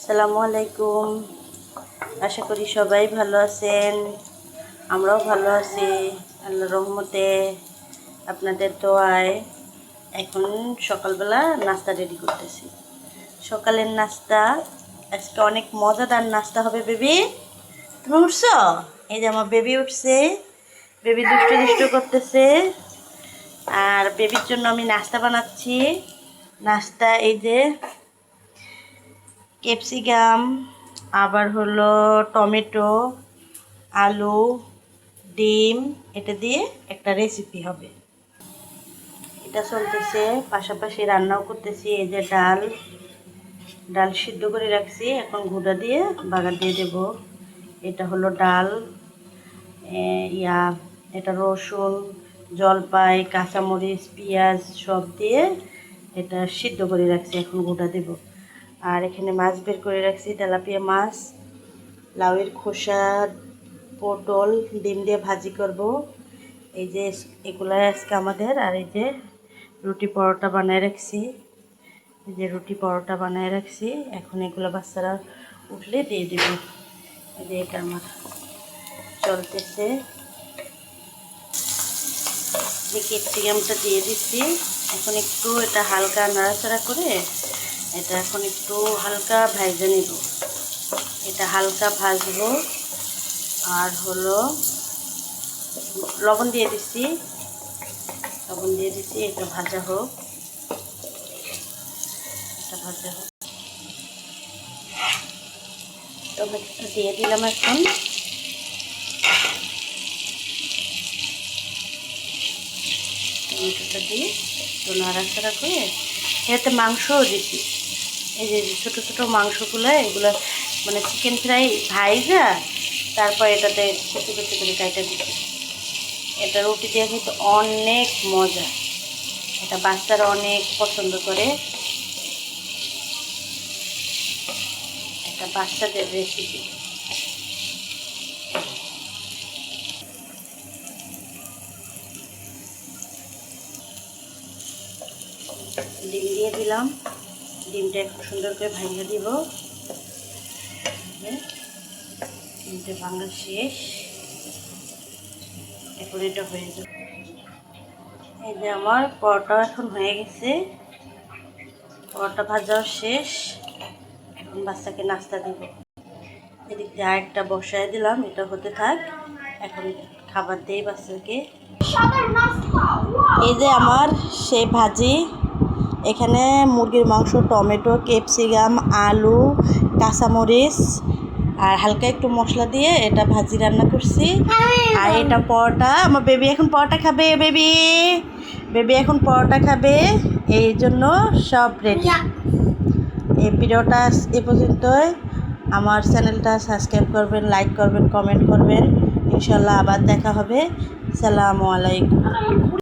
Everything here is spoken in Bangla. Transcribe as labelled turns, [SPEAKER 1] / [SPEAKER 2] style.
[SPEAKER 1] আসসালামু আলাইকুম। আশা করি সবাই ভালো আছেন, আমরাও ভালো আছি আল্লাহর রহমতে, আপনাদের দোয়ায়। এখন সকালবেলা নাস্তা রেডি করতেছি। সকালের নাস্তা আজকে অনেক মজাদার নাস্তা হবে। বেবি, তুমি উঠছো? এই যে আমার বেবি উঠছে, বেবি দুষ্টু দুষ্টু করতেছে। আর বেবির জন্য আমি নাস্তা বানাচ্ছি। নাস্তা এই যে ক্যাপসিকাম, আবার হলো টমেটো, আলু, ডিম, এটা দিয়ে একটা রেসিপি হবে। এটা চলতেছে, পাশাপাশি রান্নাও করতেছি। এই যে ডাল সিদ্ধ করে রাখছি, এখন গুঁড়া দিয়ে বাগার দিয়ে দেব। এটা হলো ডাল, এটা রসুন, জলপাই, কাঁচামরিচ, পেঁয়াজ সব দিয়ে এটা সিদ্ধ করে রাখছি, এখন গুঁড়া দেব। আর এখানে মাছ বের করে রাখছি, তেলাপিয়া মাছ, লাউয়ের খোসা, পটল, ডিম দিয়ে ভাজি করব। এই যে এগুলাই আজকে আমাদের। আর এই যে রুটি পরোটা বানায় রাখছি, এই যে রুটি পরোটা বানায় রাখছি, এখন এগুলো বাচ্চারা উঠলে দিয়ে দেব। এই যে এটা আমার চলতেছে। যে ক্যাপসিকামটা দিয়ে দিচ্ছি, এখন একটু এটা হালকা নাড়াচাড়া করে এটা এখন একটু হালকা ভাজা নিব। এটা হালকা ভাজবো। আর হলো লবণ দিয়ে দিচ্ছি, এটা ভাজা হোক, এটা ভাজা হোক। টমেটোটা দিয়ে দিলাম এখন। টমেটোটা দিয়ে একটু নাড়াচাড়া করে এতে মাংসও দিচ্ছি। এই যে ছোটো ছোটো মাংসগুলো, এগুলো মানে চিকেন ফ্রাই ভাইজা তারপর এটাতে কুচি কুচি করে কাইটা দিচ্ছি। এটা রুটি দিয়ে খেতে অনেক মজা, এটা বাচ্চারা অনেক পছন্দ করে। এটা বাচ্চাদের রেসিপি। ডিম দিয়ে দিলাম, ডিমটা একটু সুন্দর করে ভাঙিয়ে দিব। ডিমটা ভাঙা শেষ, এখন এটা হয়ে যাবে। এই যে আমার পরোটা এখন হয়ে গেছে, পরোটা ভাজাও শেষ, এখন বাচ্চাকে নাস্তা দিব। এদিক দিয়ে আরেকটা বসায় দিলাম, এটা হতে থাক, এখন খাবার দিই বাচ্চাকে। এই যে আমার সেই ভাজি, এখানে মুরগির মাংস, টমেটো, ক্যাপসিকাম, আলু, কাঁচামরিচ আর হালকা একটু মশলা দিয়ে এটা ভাজি রান্না করছি। আর এটা পরোটা, আমার বেবি এখন পরোটা খাবে। বেবি এখন পরোটা খাবে, এই জন্য সব রেডি। এই ভিডিওটা এ পর্যন্তই। আমার চ্যানেলটা সাবস্ক্রাইব করবেন, লাইক করবেন, কমেন্ট করবেন। ইনশাল্লাহ আবার দেখা হবে। আসসালামু আলাইকুম।